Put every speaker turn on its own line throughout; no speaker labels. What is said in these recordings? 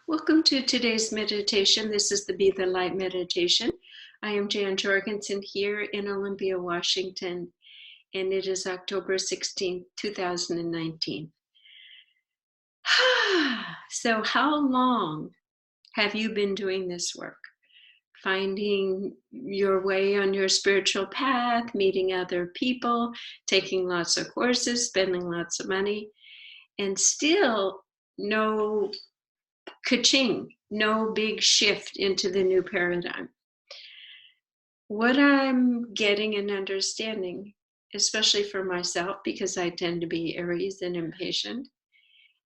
Welcome to today's meditation. This is the Be the Light meditation. I am Jan Jorgensen here in Olympia, Washington, and it is October 16th, 2019. So, how long have you been doing this work? Finding your way on your spiritual path, meeting other people, taking lots of courses, spending lots of money, and still no ka-ching, no big shift into the new paradigm. What I'm getting and understanding, especially for myself, because I tend to be Aries and impatient,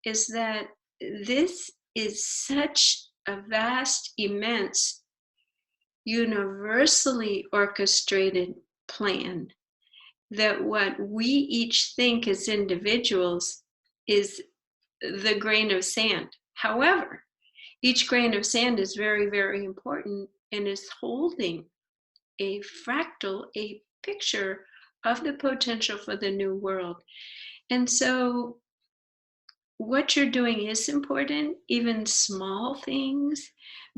is that this is such a vast, immense, universally orchestrated plan that what we each think as individuals is the grain of sand. However, each grain of sand is very, very important and is holding a fractal, a picture of the potential for the new world. And so, what you're doing is important, even small things,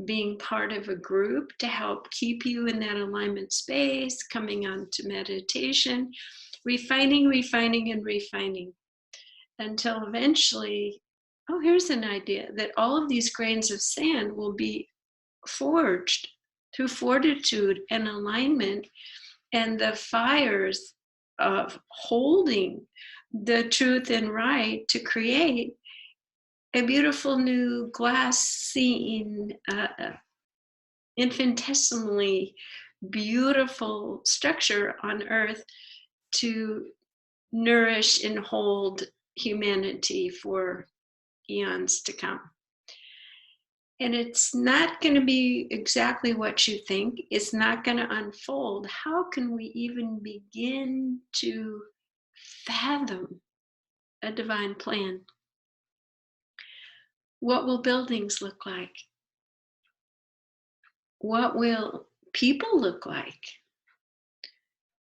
being part of a group to help keep you in that alignment space, coming on to meditation, refining, refining, and refining until eventually, oh, here's an idea that all of these grains of sand will be forged through fortitude and alignment and the fires of holding the truth and right to create a beautiful new glass scene, infinitesimally beautiful structure on earth to nourish and hold humanity for eons to come. And it's not going to be exactly what you think. It's not going to unfold. How can we even begin to fathom a divine plan? What will buildings look like? What will people look like?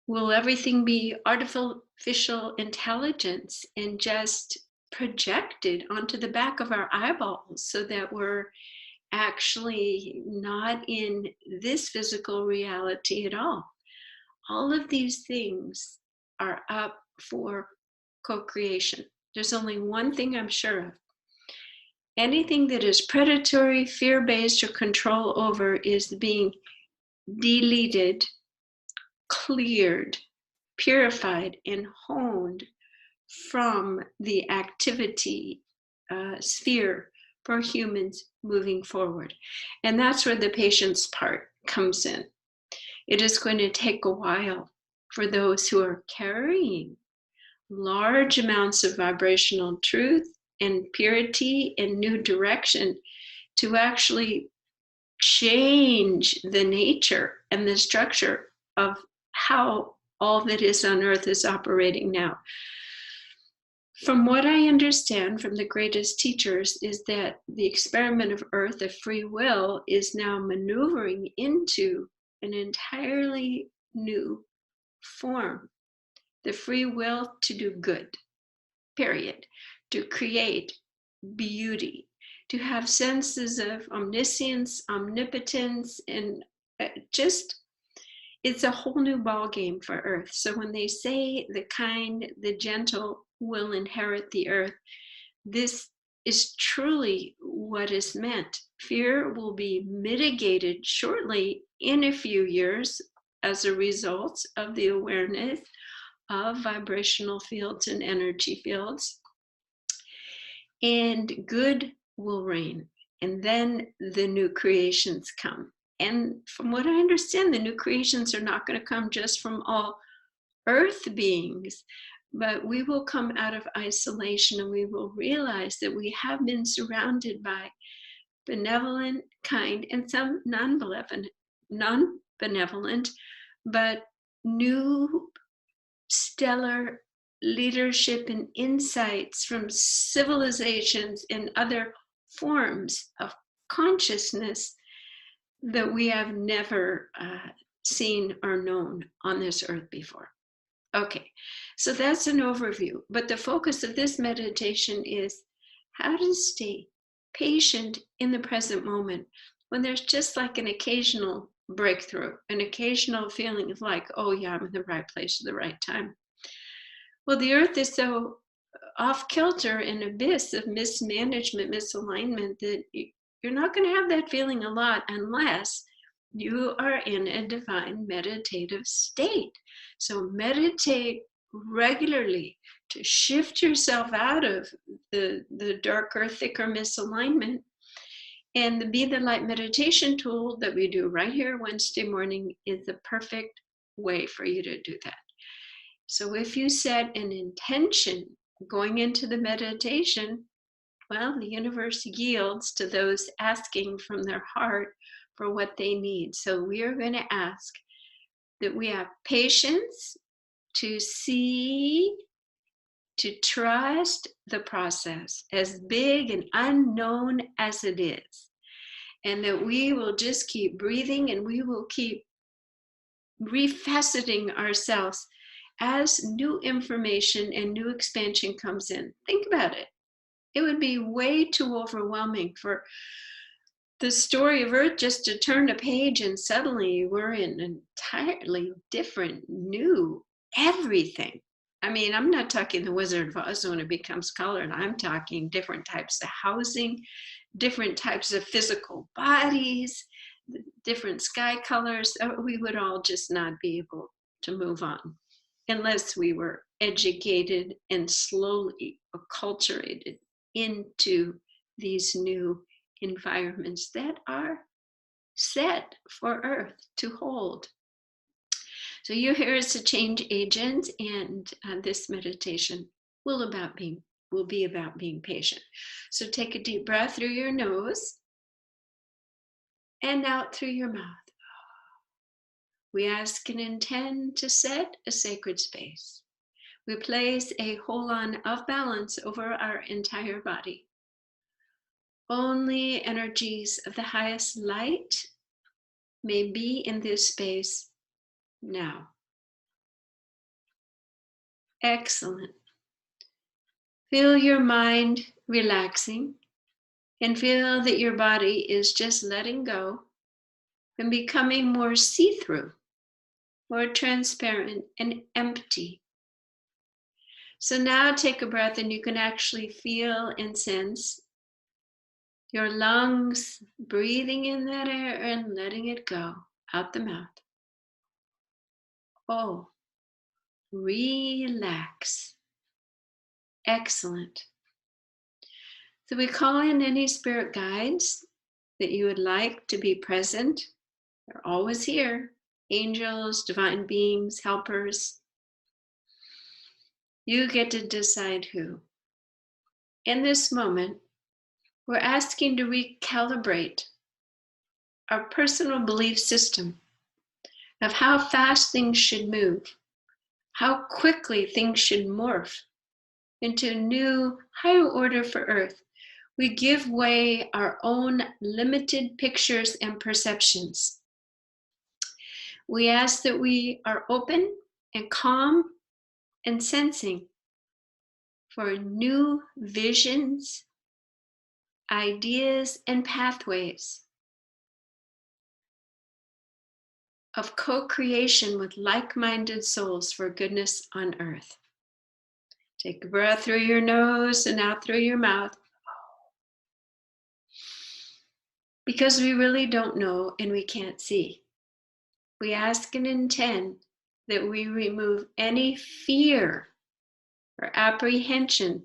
Will everything be artificial intelligence and just projected onto the back of our eyeballs so that we're actually not in this physical reality at all? All of these things are up for co-creation. There's only one thing I'm sure of. Anything that is predatory, fear-based, or control over is being deleted, cleared, purified, and honed from the activity sphere for humans moving forward. And that's where the patience part comes in. It is going to take a while for those who are carrying large amounts of vibrational truth and purity and new direction to actually change the nature and the structure of how all that is on earth is operating now. From what I understand from the greatest teachers is that the experiment of earth of free will is now maneuvering into an entirely new form. The free will to do good, period, to create beauty, to have senses of omniscience, omnipotence, and just it's a whole new ball game for earth. So when they say the kind, the gentle will inherit the earth, this is truly what is meant. Fear will be mitigated shortly in a few years as a result of the awareness of vibrational fields and energy fields. And good will reign. And then the new creations come. And from what I understand, the new creations are not going to come just from all earth beings, but we will come out of isolation and we will realize that we have been surrounded by benevolent, kind, and some non-benevolent, but new stellar leadership and insights from civilizations and other forms of consciousness that we have never seen or known on this earth before. Okay, so that's an overview, but the focus of this meditation is how to stay patient in the present moment, when there's just like an occasional breakthrough, an occasional feeling of like, oh yeah, I'm in the right place at the right time. Well, the earth is so off kilter, an abyss of mismanagement, misalignment, that you're not going to have that feeling a lot unless you are in a divine meditative state. So meditate regularly to shift yourself out of the darker, thicker misalignment. And the Be the Light meditation tool that we do right here Wednesday morning is the perfect way for you to do that. So if you set an intention going into the meditation, well, the universe yields to those asking from their heart for what they need. So we are going to ask that we have patience to see, to trust the process, as big and unknown as it is, and that we will just keep breathing and we will keep refaceting ourselves as new information and new expansion comes in. Think about it. It would be way too overwhelming for the story of Earth just to turn a page and suddenly we're in an entirely different, new everything. I mean, I'm not talking the Wizard of Oz when it becomes colored. I'm talking different types of housing, different types of physical bodies, different sky colors. We would all just not be able to move on unless we were educated and slowly acculturated into these new environments that are set for Earth to hold. So you're here as a change agent, and this meditation will be about being patient. So take a deep breath through your nose and out through your mouth. We ask and intend to set a sacred space. We place a hold-on of balance over our entire body. Only energies of the highest light may be in this space now. Excellent. Feel your mind relaxing and feel that your body is just letting go and becoming more see-through, more transparent and empty. So now take a breath and you can actually feel and sense your lungs breathing in that air and letting it go out the mouth. Oh, relax. Excellent. So we call in any spirit guides that you would like to be present. They're always here. Angels, divine beings, helpers. You get to decide who. In this moment, we're asking to recalibrate our personal belief system of how fast things should move, how quickly things should morph into a new higher order for Earth. We give way our own limited pictures and perceptions. We ask that we are open and calm and sensing for new visions, ideas, and pathways of co-creation with like-minded souls for goodness on Earth. Take a breath through your nose and out through your mouth. Because we really don't know and we can't see, we ask and intend that we remove any fear or apprehension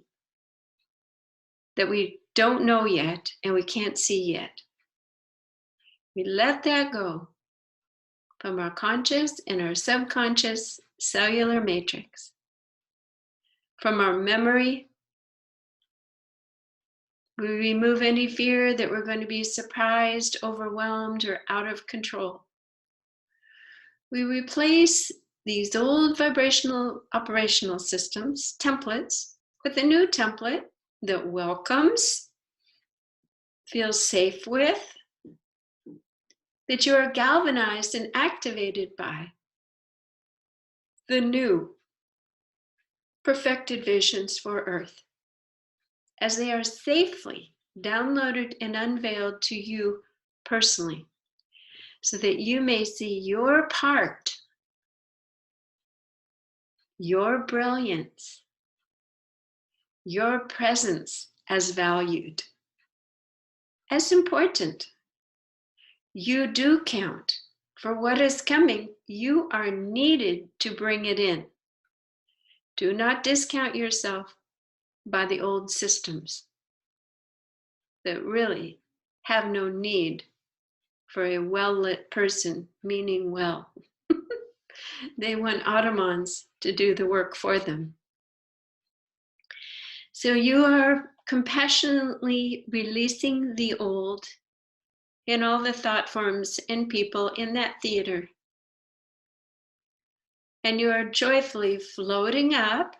that we don't know yet and we can't see yet. We let that go from our conscious and our subconscious cellular matrix, from our memory. We remove any fear that we're going to be surprised, overwhelmed, or out of control. We replace these old vibrational operational systems, templates, with a new template that welcomes, feels safe with, that you are galvanized and activated by the new perfected visions for Earth, as they are safely downloaded and unveiled to you personally, so that you may see your part, your brilliance, your presence as valued, as important. You do count. For what is coming, you are needed to bring it in. Do not discount yourself by the old systems that really have no need for a well-lit person, meaning well. They want Ottomans to do the work for them. So you are compassionately releasing the old in all the thought forms and people in that theater. And you are joyfully floating up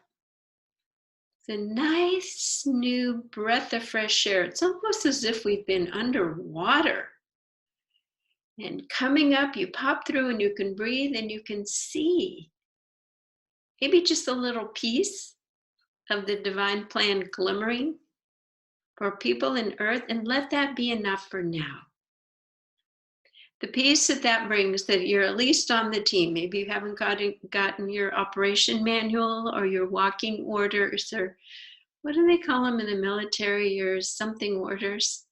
the nice new breath of fresh air. It's almost as if we've been underwater. And coming up, you pop through and you can breathe and you can see maybe just a little piece of the divine plan glimmering for people in earth, and let that be enough for now. The peace that brings, that you're at least on the team. Maybe you haven't gotten your operation manual or your walking orders, or what do they call them in the military, your something orders.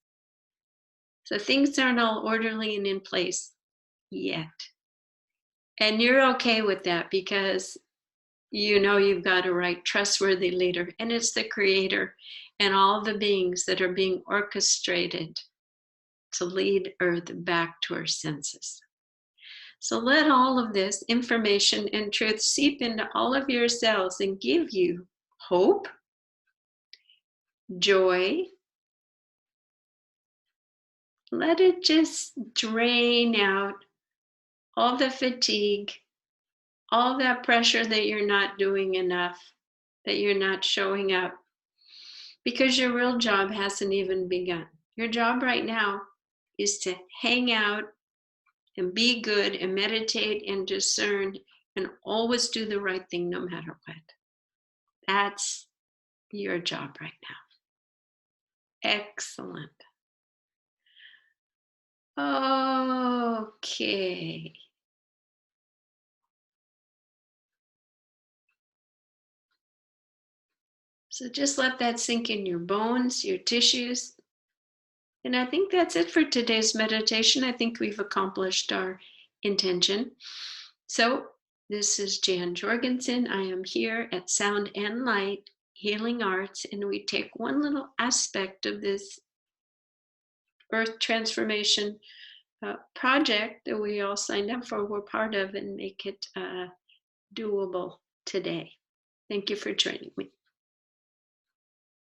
So things aren't all orderly and in place yet. And you're okay with that because you know you've got a right, trustworthy leader, and it's the Creator and all the beings that are being orchestrated to lead Earth back to her senses. So let all of this information and truth seep into all of your cells and give you hope, joy. Let it just drain out all the fatigue, all that pressure that you're not doing enough, that you're not showing up, because your real job hasn't even begun. Your job right now is to hang out and be good and meditate and discern and always do the right thing no matter what. That's your job right now. Excellent. Okay. So just let that sink in your bones, your tissues. And I think that's it for today's meditation. I think we've accomplished our intention. So this is Jan Jorgensen. I am here at Sound and Light Healing Arts, and we take one little aspect of this Earth transformation project that we all signed up for, we're part of, and make it doable today. Thank you for joining me.